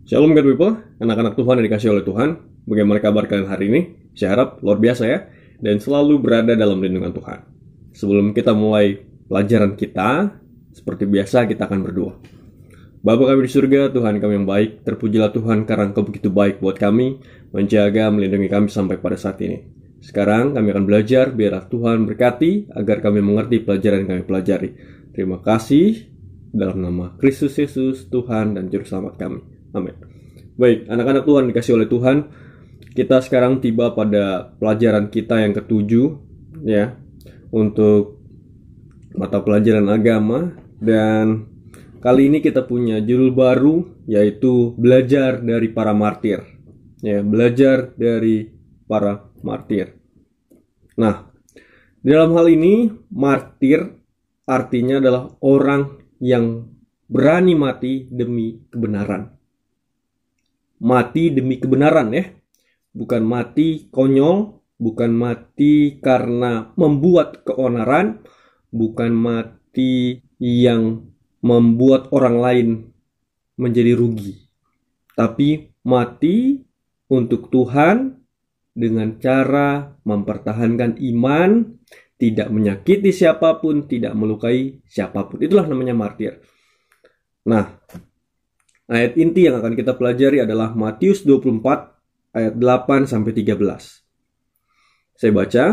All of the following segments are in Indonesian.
Shalom God people, anak-anak Tuhan yang dikasih oleh Tuhan. Bagaimana kabar kalian hari ini? Saya harap luar biasa ya, dan selalu berada dalam lindungan Tuhan. Sebelum kita mulai pelajaran kita, seperti biasa kita akan berdoa. Bapa kami di surga, Tuhan kami yang baik, terpujilah Tuhan karena Engkau begitu baik buat kami, menjaga, melindungi kami sampai pada saat ini. Sekarang kami akan belajar, biarlah Tuhan berkati, agar kami mengerti pelajaran yang kami pelajari. Terima kasih, dalam nama Kristus Yesus, Tuhan dan Juru Selamat kami. Amin. Baik, anak-anak Tuhan dikasih oleh Tuhan, kita sekarang tiba pada pelajaran kita yang ketujuh, ya, untuk mata pelajaran agama. Dan kali ini kita punya judul baru, yaitu belajar dari para martir. Ya, belajar dari para martir. Nah, dalam hal ini martir artinya adalah orang yang berani mati demi kebenaran. Mati demi kebenaran ya. Bukan mati konyol, bukan mati karena membuat keonaran, bukan mati yang membuat orang lain menjadi rugi. Tapi mati untuk Tuhan dengan cara mempertahankan iman, tidak menyakiti siapapun, tidak melukai siapapun. Itulah namanya martir. Nah, ayat inti yang akan kita pelajari adalah Matius 24 ayat 8 sampai 13. Saya baca,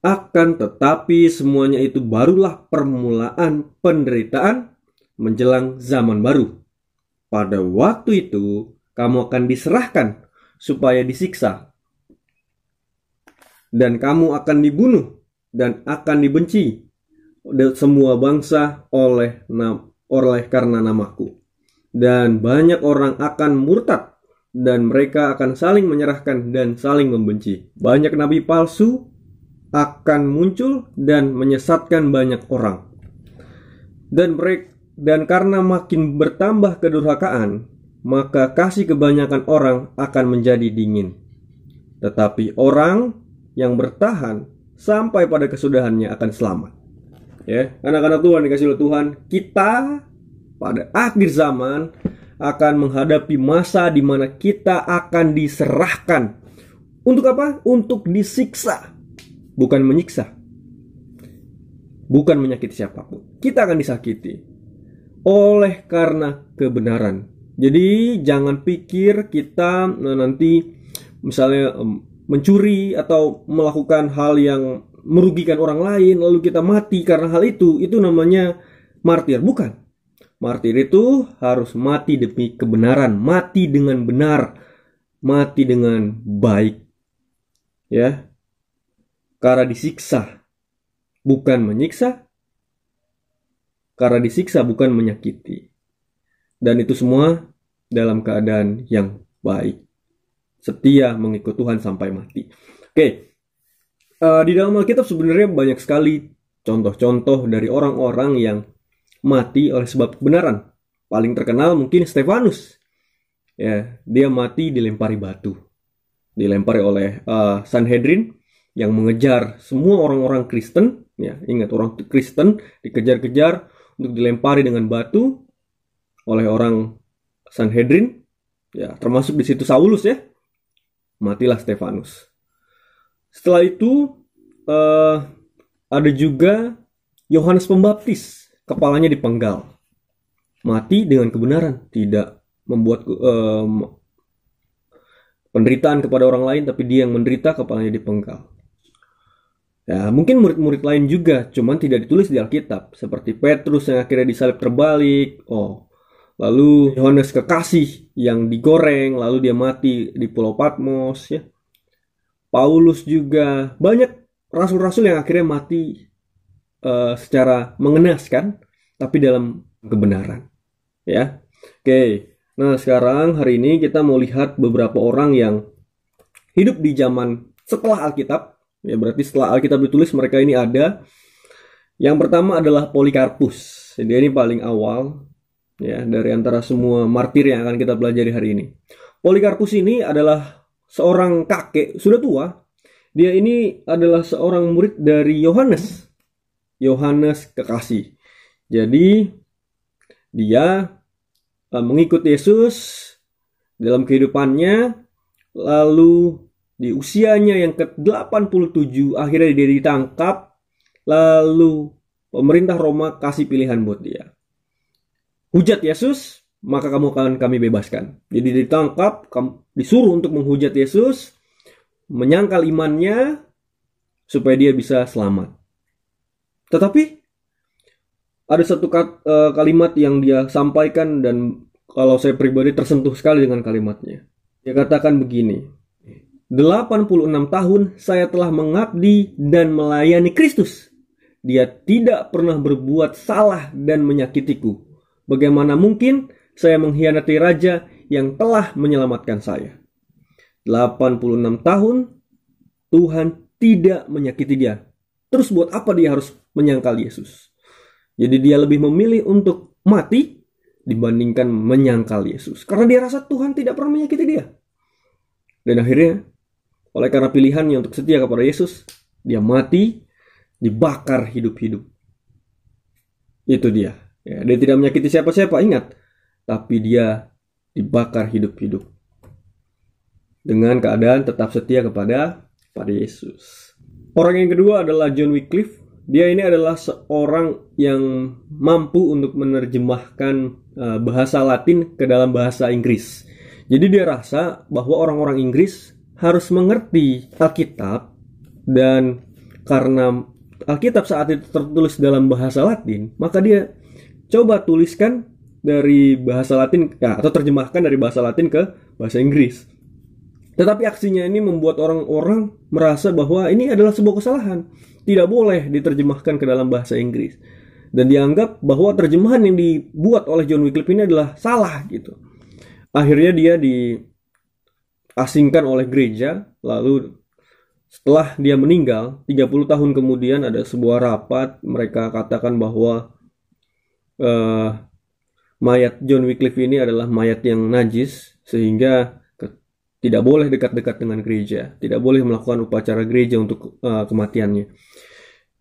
akan tetapi semuanya itu barulah permulaan penderitaan menjelang zaman baru. Pada waktu itu kamu akan diserahkan supaya disiksa, dan kamu akan dibunuh dan akan dibenci semua bangsa oleh karena namaku. Dan banyak orang akan murtad, dan mereka akan saling menyerahkan dan saling membenci. Banyak nabi palsu akan muncul dan menyesatkan banyak orang. Dan karena makin bertambah kedurhakaan, maka kasih kebanyakan orang akan menjadi dingin. Tetapi orang yang bertahan sampai pada kesudahannya akan selamat. Ya, anak-anak Tuhan dikasih oleh Tuhan, kita pada akhir zaman akan menghadapi masa di mana kita akan diserahkan. Untuk apa? Untuk disiksa. Bukan menyiksa. Bukan menyakiti siapapun. Kita akan disakiti oleh karena kebenaran. Jadi jangan pikir kita nanti misalnya mencuri atau melakukan hal yang merugikan orang lain lalu kita mati karena hal itu namanya martir. Bukan. Martir itu harus mati demi kebenaran, mati dengan benar, mati dengan baik. Ya. Karena disiksa, bukan menyiksa. Karena disiksa, bukan menyakiti. Dan itu semua dalam keadaan yang baik. Setia mengikut Tuhan sampai mati. Oke. Di dalam Alkitab sebenarnya banyak sekali contoh-contoh dari orang-orang yang mati oleh sebab kebenaran. Paling terkenal mungkin Stefanus. Ya, dia mati dilempari batu. Dilempari oleh Sanhedrin yang mengejar semua orang-orang Kristen. Ya, ingat, orang Kristen dikejar-kejar untuk dilempari dengan batu oleh orang Sanhedrin. Ya, termasuk di situ Saulus ya. Matilah Stefanus. Setelah itu ada juga Yohanes Pembaptis. Kepalanya dipenggal. Mati dengan kebenaran. Tidak membuat penderitaan kepada orang lain, tapi dia yang menderita, kepalanya dipenggal. Ya, mungkin murid-murid lain juga, cuman tidak ditulis di Alkitab. Seperti Petrus yang akhirnya disalib terbalik. Lalu Yohanes Kekasih yang digoreng, lalu dia mati di Pulau Patmos. Ya. Paulus juga. Banyak rasul-rasul yang akhirnya mati secara mengenaskan, tapi dalam kebenaran. Ya, oke. Nah, sekarang hari ini kita mau lihat beberapa orang yang hidup di zaman setelah Alkitab. Ya, berarti setelah Alkitab ditulis mereka ini ada. Yang pertama adalah Polikarpus. Dia ini paling awal ya dari antara semua martir yang akan kita pelajari hari ini. Polikarpus ini adalah seorang kakek sudah tua. Dia ini adalah seorang murid dari Yohanes Kekasih. Jadi dia mengikut Yesus dalam kehidupannya. Lalu di usianya yang ke-87 akhirnya dia ditangkap. Lalu pemerintah Roma kasih pilihan buat dia. Hujat Yesus, maka kamu akan kami bebaskan. Jadi ditangkap, disuruh untuk menghujat Yesus, menyangkal imannya supaya dia bisa selamat. Tetapi ada satu kalimat yang dia sampaikan, dan kalau saya pribadi tersentuh sekali dengan kalimatnya. Dia katakan begini, 86 tahun saya telah mengabdi dan melayani Kristus. Dia tidak pernah berbuat salah dan menyakitiku. Bagaimana mungkin saya mengkhianati raja yang telah menyelamatkan saya? 86 tahun Tuhan tidak menyakiti dia. Terus buat apa dia harus menyangkal Yesus? Jadi dia lebih memilih untuk mati dibandingkan menyangkal Yesus. Karena dia rasa Tuhan tidak pernah menyakiti dia. Dan akhirnya, oleh karena pilihannya untuk setia kepada Yesus, dia mati, dibakar hidup-hidup. Itu dia. Ya, dia tidak menyakiti siapa-siapa, ingat. Tapi dia dibakar hidup-hidup. Dengan keadaan tetap setia kepada Yesus. Orang yang kedua adalah John Wycliffe. Dia ini adalah seorang yang mampu untuk menerjemahkan bahasa Latin ke dalam bahasa Inggris. Jadi dia rasa bahwa orang-orang Inggris harus mengerti Alkitab, dan karena Alkitab saat itu tertulis dalam bahasa Latin, maka dia coba tuliskan dari bahasa Latin, atau terjemahkan dari bahasa Latin ke bahasa Inggris. Tetapi aksinya ini membuat orang-orang merasa bahwa ini adalah sebuah kesalahan. Tidak boleh diterjemahkan ke dalam bahasa Inggris. Dan dianggap bahwa terjemahan yang dibuat oleh John Wycliffe ini adalah salah gitu. Akhirnya dia diasingkan oleh gereja. Lalu setelah dia meninggal, 30 tahun kemudian ada sebuah rapat. Mereka katakan bahwa mayat John Wycliffe ini adalah mayat yang najis, sehingga tidak boleh dekat-dekat dengan gereja, tidak boleh melakukan upacara gereja untuk kematiannya.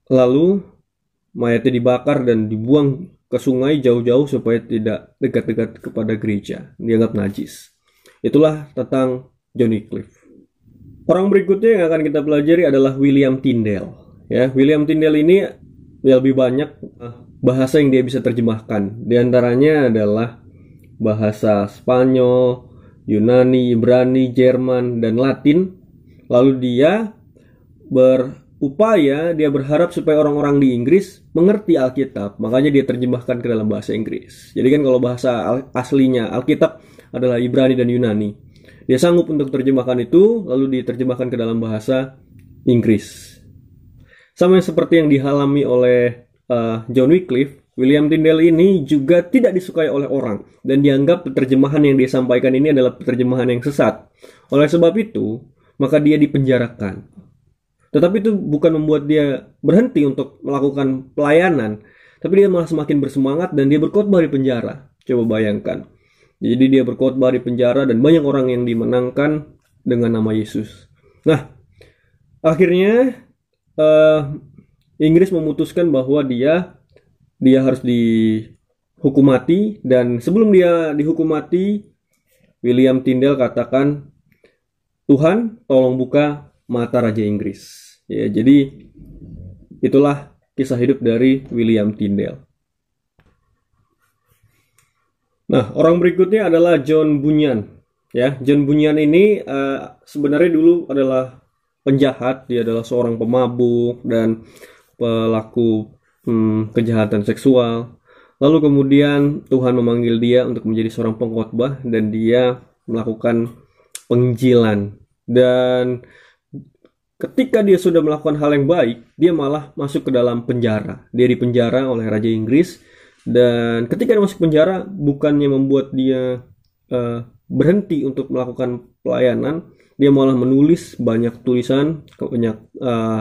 Lalu mayatnya dibakar dan dibuang ke sungai jauh-jauh supaya tidak dekat-dekat kepada gereja, dianggap najis. Itulah tentang John Wycliffe. Orang berikutnya yang akan kita pelajari adalah William Tyndale. Ya, William Tyndale ini lebih banyak bahasa yang dia bisa terjemahkan. Di antaranya adalah bahasa Spanyol, Yunani, Ibrani, Jerman, dan Latin. Lalu dia berharap supaya orang-orang di Inggris mengerti Alkitab. Makanya dia terjemahkan ke dalam bahasa Inggris. Jadi kan kalau bahasa aslinya Alkitab adalah Ibrani dan Yunani. Dia sanggup untuk terjemahkan itu, lalu diterjemahkan ke dalam bahasa Inggris. Sama seperti yang dialami oleh John Wycliffe, William Tyndale ini juga tidak disukai oleh orang, dan dianggap terjemahan yang dia sampaikan ini adalah terjemahan yang sesat. Oleh sebab itu, maka dia dipenjarakan. Tetapi itu bukan membuat dia berhenti untuk melakukan pelayanan, tapi dia malah semakin bersemangat dan dia berkhotbah di penjara. Coba bayangkan. Jadi dia berkhotbah di penjara dan banyak orang yang dimenangkan dengan nama Yesus. Nah, akhirnya Inggris memutuskan bahwa dia harus dihukum mati, dan sebelum dia dihukum mati, William Tyndale katakan, "Tuhan, tolong buka mata Raja Inggris." Ya, jadi itulah kisah hidup dari William Tyndale. Nah, orang berikutnya adalah John Bunyan. Ya, John Bunyan ini sebenarnya dulu adalah penjahat. Dia adalah seorang pemabuk dan pelaku kejahatan seksual. Lalu kemudian Tuhan memanggil dia untuk menjadi seorang pengkhotbah, dan dia melakukan penginjilan. Dan ketika dia sudah melakukan hal yang baik, dia malah masuk ke dalam penjara. Dia dipenjara oleh Raja Inggris, dan ketika dia masuk penjara, bukannya membuat dia berhenti untuk melakukan pelayanan, dia malah menulis banyak tulisan, banyak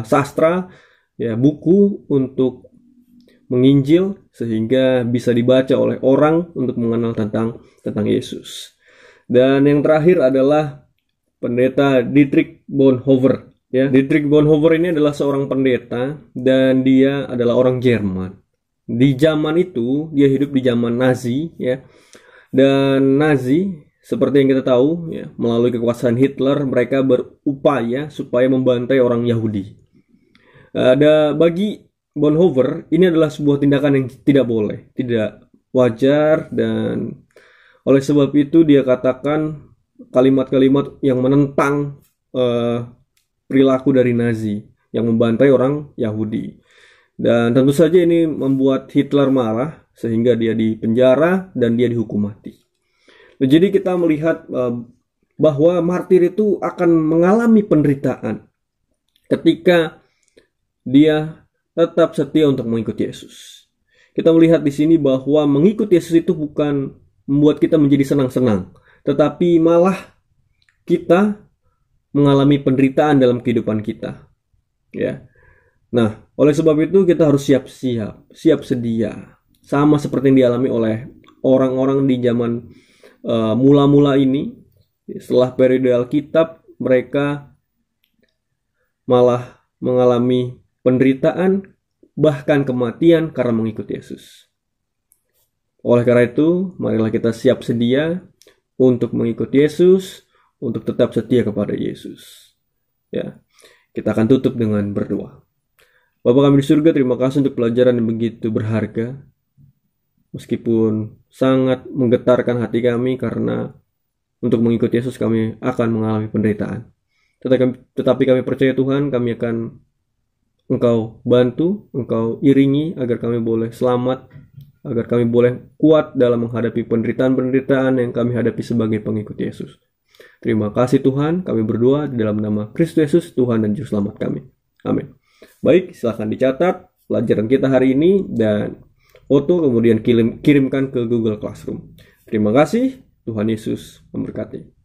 sastra, ya, buku untuk menginjil, sehingga bisa dibaca oleh orang untuk mengenal tentang Yesus. Dan yang terakhir adalah pendeta Dietrich Bonhoeffer. Ya, Dietrich Bonhoeffer ini adalah seorang pendeta, dan dia adalah orang Jerman. Di zaman itu dia hidup di zaman Nazi, ya. Dan Nazi seperti yang kita tahu, ya, melalui kekuasaan Hitler, mereka berupaya supaya membantai orang Yahudi. Bagi Bonhoeffer, ini adalah sebuah tindakan yang tidak boleh, tidak wajar, dan oleh sebab itu dia katakan kalimat-kalimat yang menentang perilaku dari Nazi yang membantai orang Yahudi. Dan tentu saja ini membuat Hitler marah sehingga dia dipenjara dan dia dihukum mati. Jadi kita melihat bahwa martir itu akan mengalami penderitaan ketika dia tetap setia untuk mengikuti Yesus. Kita melihat di sini bahwa mengikuti Yesus itu bukan membuat kita menjadi senang-senang, tetapi malah kita mengalami penderitaan dalam kehidupan kita. Ya. Nah, oleh sebab itu kita harus siap sedia. Sama seperti yang dialami oleh orang-orang di zaman mula-mula ini. Setelah periode Alkitab, mereka malah mengalami penderitaan, bahkan kematian karena mengikuti Yesus. Oleh karena itu, marilah kita siap sedia untuk mengikuti Yesus, untuk tetap setia kepada Yesus. Ya, kita akan tutup dengan berdoa. Bapa kami di surga, terima kasih untuk pelajaran yang begitu berharga. Meskipun sangat menggetarkan hati kami karena untuk mengikuti Yesus kami akan mengalami penderitaan. Tetapi kami percaya Tuhan, kami akan Engkau bantu, Engkau iringi agar kami boleh selamat, agar kami boleh kuat dalam menghadapi penderitaan-penderitaan yang kami hadapi sebagai pengikut Yesus. Terima kasih Tuhan, kami berdoa di dalam nama Kristus Yesus, Tuhan dan Juru Selamat kami. Amin. Baik, silahkan dicatat pelajaran kita hari ini dan foto kemudian kirimkan ke Google Classroom. Terima kasih, Tuhan Yesus memberkati.